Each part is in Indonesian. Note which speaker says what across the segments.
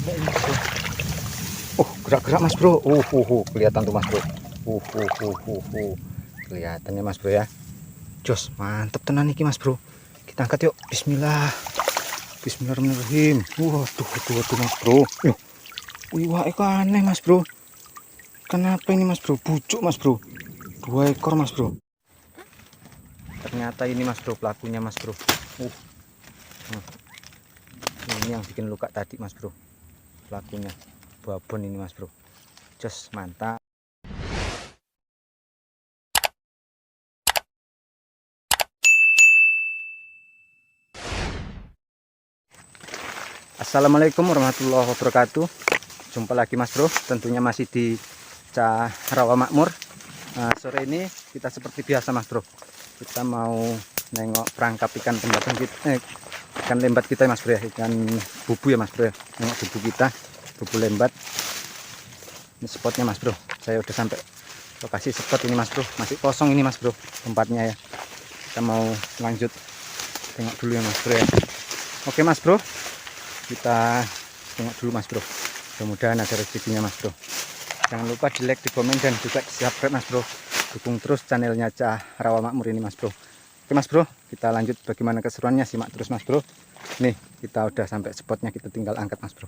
Speaker 1: ini mas bro. Gerak-gerak mas bro. Kelihatan tuh mas bro. Kelihatannya mas bro ya. Jos, mantep tenan iki mas bro. Kita angkat yuk. Bismillah. Bismillahirrahmanirrahim. Tuh mas bro. Wah, aneh mas bro. Kenapa ini mas bro? Bucuk mas bro. 2 ekor mas bro. Ternyata ini mas bro pelakunya mas bro. Ini yang bikin luka tadi mas bro. Pelakunya babon ini mas bro. Jos, mantap. Assalamualaikum warahmatullahi wabarakatuh. Jumpa lagi mas bro, tentunya masih di Rawa Makmur. Sore ini kita seperti biasa mas bro, kita mau nengok perangkap ikan pembatan kita, ikan lembat kita mas bro ya, ikan bubu ya mas bro ya. Nengok bubu kita, bubu lembat. Ini spotnya mas bro, saya udah sampai lokasi spot ini mas bro, masih kosong ini mas bro tempatnya ya. Kita mau lanjut tengok dulu ya mas bro ya. Oke mas bro, kita tengok dulu mas bro, mudah-mudahan ada rezekinya mas bro. Jangan lupa di like, di komen, dan juga di subscribe mas bro. Dukung terus channelnya Rawa Makmur ini mas bro. Oke mas bro, kita lanjut bagaimana keseruannya, simak terus mas bro. Nih, kita udah sampai spotnya, kita tinggal angkat mas bro.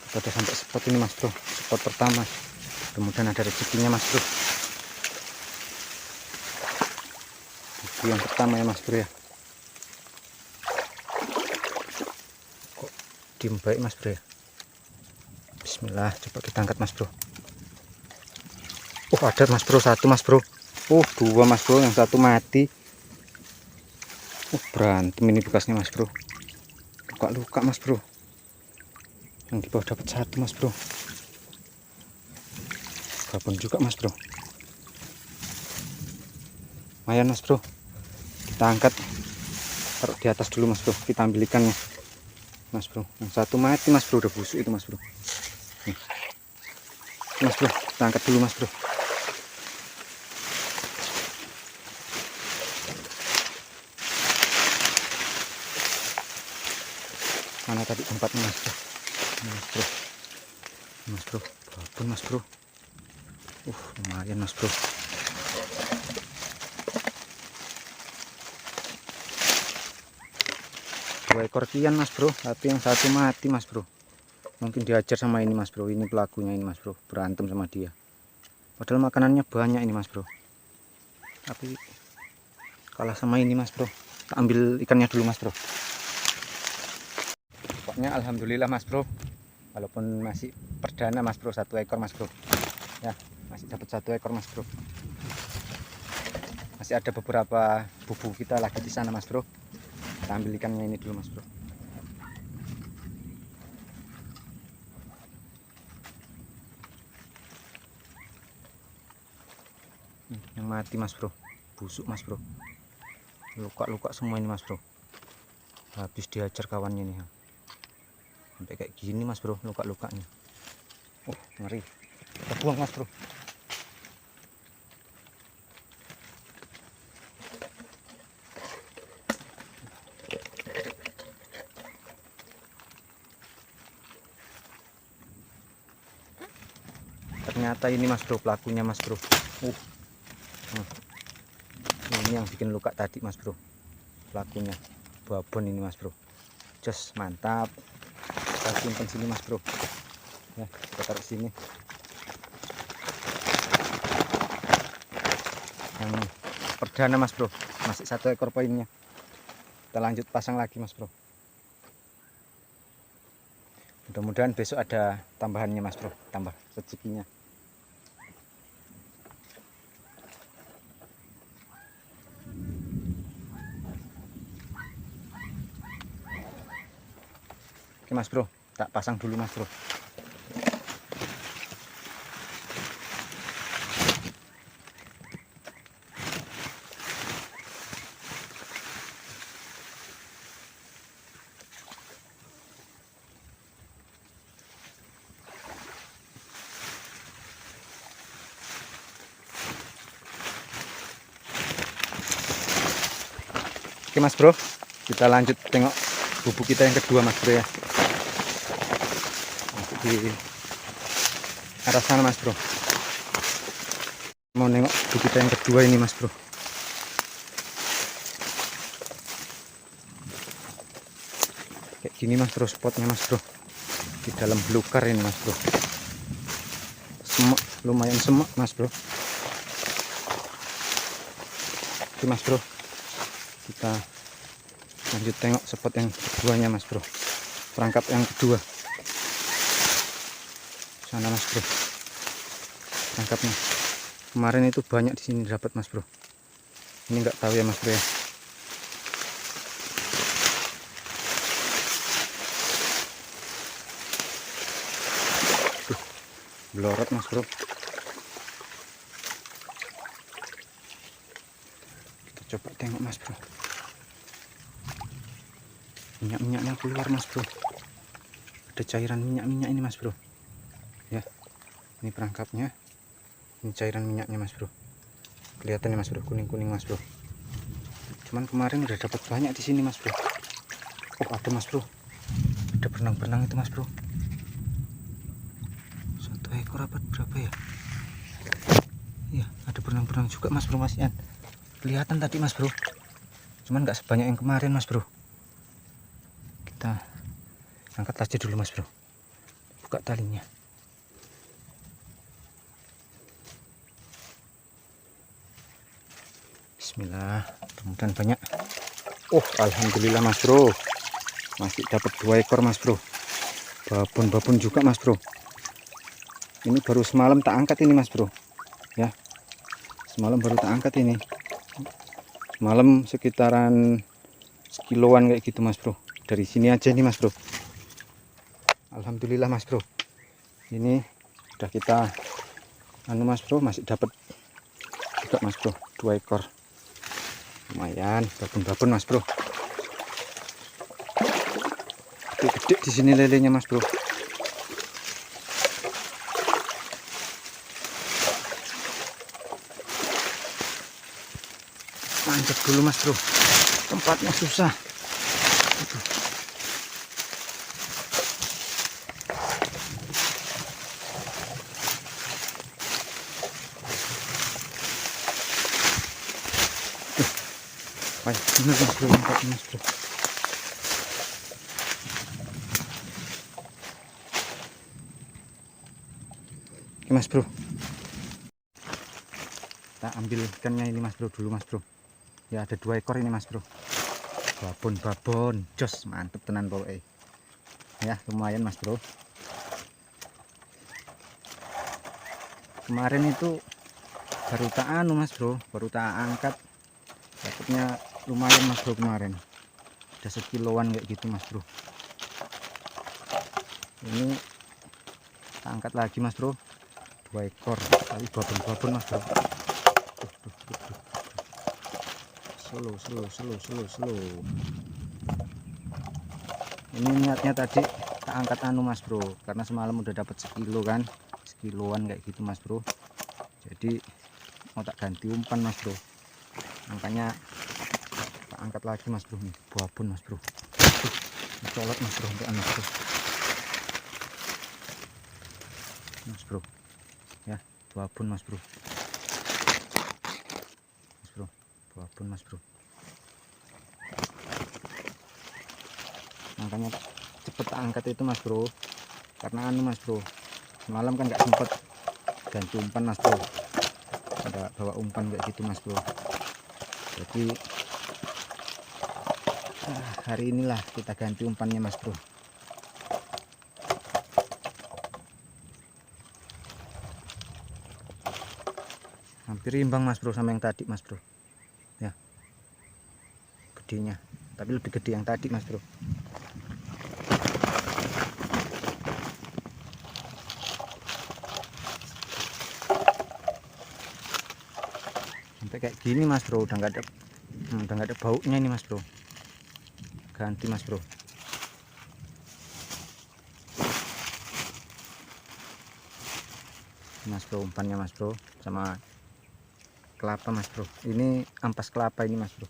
Speaker 1: Kita udah sampai spot ini mas bro, spot pertama. Mudah-mudahan ada rezekinya mas bro. Itu yang pertama ya mas bro ya. Kok diem baik mas bro ya. Bismillah, coba kita angkat mas bro. Ada mas bro, 1 mas bro. 2 mas bro, yang 1 mati. Berantem ini bekasnya mas bro. Luka-luka mas bro. Yang di bawah dapat 1 mas bro. Babon juga mas bro. Lumayan mas bro. Kita angkat, taruh di atas dulu mas bro. Kita ambil ikannya mas bro. Yang 1 mati mas bro, udah busuk itu mas bro. Nih. Mas bro, kita angkat dulu mas bro. Mana tadi tempatnya mas bro? Mas bro, babon mas bro. Lumayan mas bro. Dua ekor kian mas bro, tapi yang 1 mati mas bro. Mungkin diajar sama ini mas bro, ini pelakunya ini mas bro, berantem sama dia. Padahal makanannya banyak ini mas bro, tapi kalah sama ini mas bro. Kita ambil ikannya dulu mas bro. Pokoknya alhamdulillah mas bro, walaupun masih perdana mas bro, 1 ekor mas bro ya, masih dapat 1 ekor mas bro. Masih ada beberapa bubu kita lagi di sana mas bro. Kita ambil ikannya ini dulu mas bro. Yang mati mas bro, busuk mas bro, luka-luka semua ini mas bro. Habis diajar kawannya nih, sampai kayak gini mas bro luka-lukanya. Ngeri. Kita buang mas bro. Ternyata ini mas bro pelakunya mas bro. Ini yang bikin luka tadi mas bro, pelakunya babon ini mas bro. Jos, mantap. Kita simpan sini mas bro ya, kita taruh sini. Yang perdana mas bro, masih 1 ekor poinnya. Kita lanjut pasang lagi mas bro. Mudah-mudahan besok ada tambahannya mas bro, tambah rezekinya. Oke mas bro, tak pasang dulu mas bro. Oke mas bro, kita lanjut tengok bubuk kita yang kedua mas bro ya. di arah sana mas bro. Mau nengok di kita yang kedua ini mas bro. Kayak gini mas bro spotnya mas bro, di dalam belukar ini mas bro. Semak, lumayan semak mas bro. Oke mas bro, kita lanjut tengok spot yang keduanya mas bro, perangkap yang kedua sana mas bro. Perangkapnya kemarin itu banyak di sini dapat mas bro, ini nggak tahu ya mas bro ya. Belorot mas bro. Kita coba tengok mas bro, minyak-minyaknya keluar mas bro, ada cairan minyak-minyak ini mas bro ya. Ini perangkapnya, ini cairan minyaknya mas bro, kelihatan ya mas bro, kuning-kuning mas bro. Cuman kemarin udah dapat banyak di sini mas bro. Oh ada mas bro, ada berenang-berenang itu mas bro. Satu ekor apa berapa ya? Iya ada berenang-berenang juga mas bro, Mas Ian. Kelihatan tadi mas bro, cuman nggak sebanyak yang kemarin mas bro. Kita angkat aja dulu mas bro, buka talinya. Bismillah, mudah-mudahan banyak. Oh alhamdulillah mas bro, masih dapat 2 ekor mas bro. Babon-babon juga mas bro. Ini baru semalam tak angkat ini mas bro ya, semalam baru tak angkat ini. Malam sekitaran sekiloan kayak gitu mas bro, dari sini aja nih mas bro. Alhamdulillah mas bro, ini udah kita anu mas bro, masih dapat juga mas bro 2 ekor, lumayan babon-babon mas bro. Gede-gede di sini lelenya mas bro. Manjat dulu mas bro, tempatnya susah. Wah bener mas bro, tempatnya mas bro. Oke mas bro, kita ambil ikannya ini mas bro dulu mas bro ya. Ada 2 ekor ini mas bro, babon-babon jos, mantep tenan pokoknya ya. Lumayan mas bro, kemarin itu baru tak anu mas bro, baru tak angkat, dapatnya lumayan mas bro. Kemarin ada sekiloan kayak gitu mas bro. Ini tak angkat lagi mas bro, 2 ekor tapi babon-babon mas bro. Slow. Ini niatnya tadi tak angkat anu mas bro, karena semalam udah dapat sekilo kan, sekiloan kayak gitu mas bro. Jadi mau tak ganti umpan mas bro, makanya tak angkat lagi mas bro. Nih babon mas bro, colot mas bro untuk anak bro. Mas bro ya, babon mas bro. Babon mas bro, makanya cepet tak angkat itu mas bro, karena anu mas bro, semalam kan nggak sempet ganti umpan mas bro, ada bawa umpan kayak gitu mas bro. Jadi hari inilah kita ganti umpannya mas bro. Hampir imbang mas bro sama yang tadi mas bro ya, gedenya, tapi lebih gede yang tadi mas bro. Sampai kayak gini mas bro, udah nggak ada baunya ini mas bro. Ganti mas bro. Mas bro umpannya mas bro, sama kelapa mas bro. Ini ampas kelapa ini mas bro.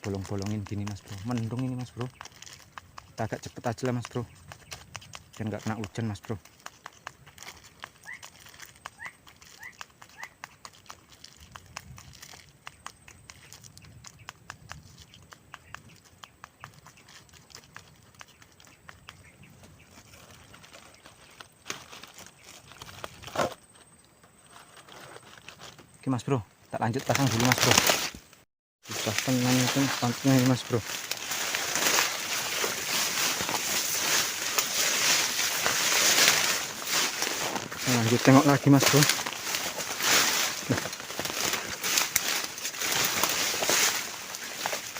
Speaker 1: bolong-bolongin gini mas bro. Mendung ini mas bro, kita agak cepet aja lah mas bro, biar nggak kena hujan mas bro. Oke mas bro, tak lanjut pasang dulu mas bro. Susah tenang itu pantunnya ini mas bro. Lanjut tengok lagi mas bro.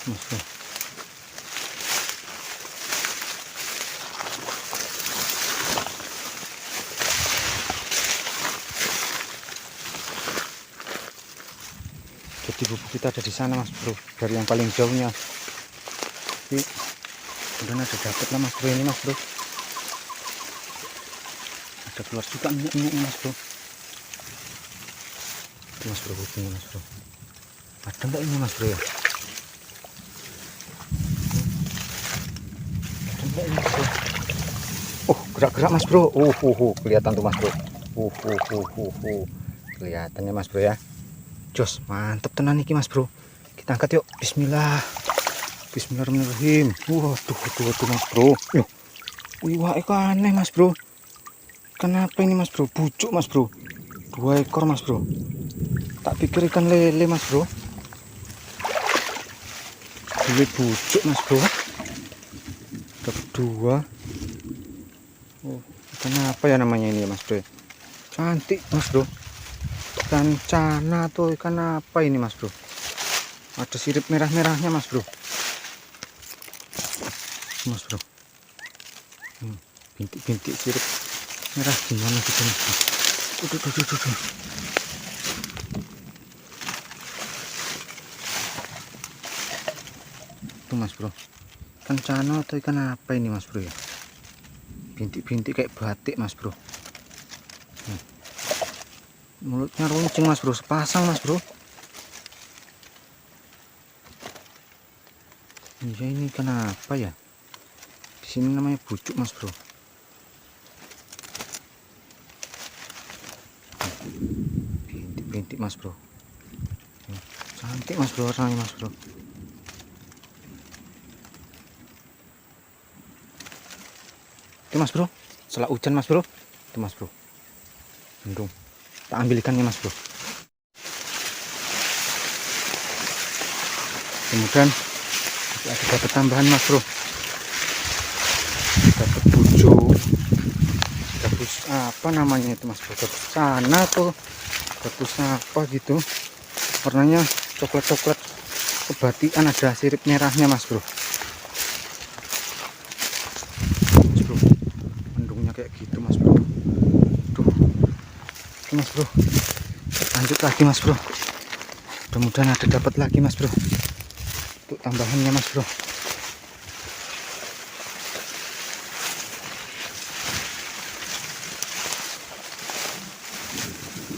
Speaker 1: Mas bro. Jadi bubuk kita ada di sana mas bro, dari yang paling jauhnya. Tapi kemudian ada dapat lah mas bro ini mas bro. Ada keluar juga minyak-minyaknya mas bro. Itu mas bro bubuknya mas bro. Ada enggak ini mas bro ya? Ada enggak ini mas bro? Oh gerak-gerak mas bro. Kelihatan tuh mas bro. Kelihatannya mas bro ya. Jos, mantep tenan iki mas bro. Kita angkat yuk. Bismillah. Bismillahirrahmanirrahim. Waduh mas bro. Loh. Wih, wah aneh mas bro. Kenapa ini mas bro? Bujuk mas bro. 2 ekor mas bro. Tak pikir ikan lele mas bro. Lele bujuk mas bro. Dapat 2. Oh, ikan apa ya namanya ini mas bro? Cantik mas bro. Ikan cana atau ikan apa ini mas bro? Ada sirip merah-merahnya mas bro. Mas bro, bintik-bintik sirip merah gimana gitu mas bro? Tuh. Tuh mas bro, ikan cana atau ikan apa ini mas bro ya? Bintik-bintik kayak batik mas bro. Mulutnya runcing mas bro, sepasang mas bro. Iya ini kenapa ya? Di sini namanya bujuk mas bro. Bintik-bintik mas bro. Cantik mas bro warnanya mas bro. Oke mas bro, setelah hujan mas bro. Itu mas bro, mendung. Tak ambil ikannya mas bro. Kemudian ada dapat tambahan mas bro. Dapat bujuk. Dapat apa namanya itu mas bro? Dapat sana tuh. Dapat apa gitu. Warnanya coklat-coklat kebatikan, ada sirip merahnya mas bro. Mas bro, mendungnya kayak gitu mas bro. Tuh. Oke mas bro, lanjut lagi mas bro. Mudah-mudahan ada dapat lagi mas bro untuk tambahannya mas bro.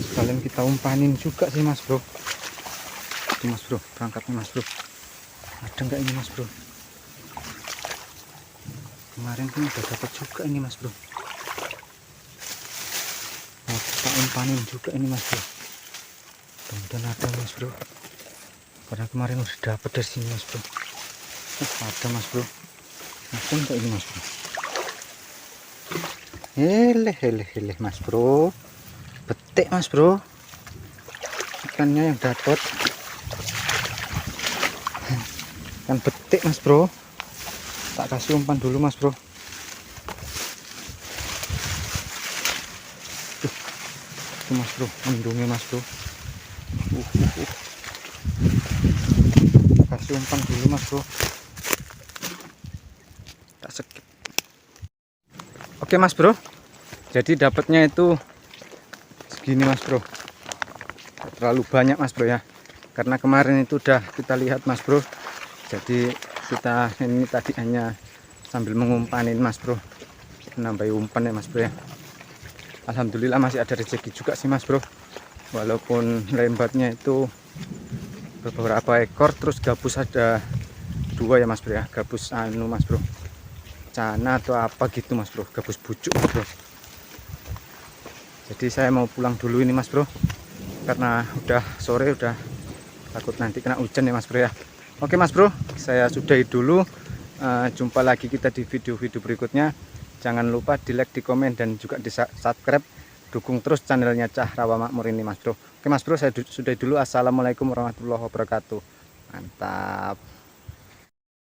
Speaker 1: Sekalian kita umpanin juga sih mas bro. Itu mas bro, perangkapnya mas bro. Ada nggak ini mas bro? Kemarin kan udah dapat juga ini mas bro. Nah, kita umpanin juga ini mas bro. Mudah-mudahan ada mas bro, karena kemarin udah dapat dari sini mas bro. Ada mas bro. Ada nggak ini mas bro? Heleh mas bro. Betik mas bro. Ikannya yang dapat. Ikan betik mas bro. Tak kasih umpan dulu mas bro. Itu mas bro, mendungnya mas bro. Kasih umpan dulu mas bro. Tak skip. Oke mas bro, jadi dapatnya itu segini mas bro. Terlalu banyak mas bro ya, karena kemarin itu udah kita lihat mas bro. Jadi kita ini tadi hanya sambil mengumpanin mas bro, menambah umpan ya mas bro ya. Alhamdulillah masih ada rezeki juga sih mas bro, walaupun lembatnya itu beberapa ekor, terus gabus ada dua ya Mas Bro ya, gabus anu Mas Bro, cana atau apa gitu Mas Bro, gabus bujuk Mas Bro. Jadi saya mau pulang dulu ini Mas Bro, karena udah sore, udah takut nanti kena hujan ya Mas Bro ya. Oke Mas Bro, saya sudahi dulu. Jumpa lagi kita di video-video berikutnya. Jangan lupa di like, di komen, dan juga di subscribe. Dukung terus channelnya Cah Rawa Makmur ini Mas Bro. Oke Mas Bro, saya sudahi dulu. Assalamualaikum warahmatullahi wabarakatuh. Mantap.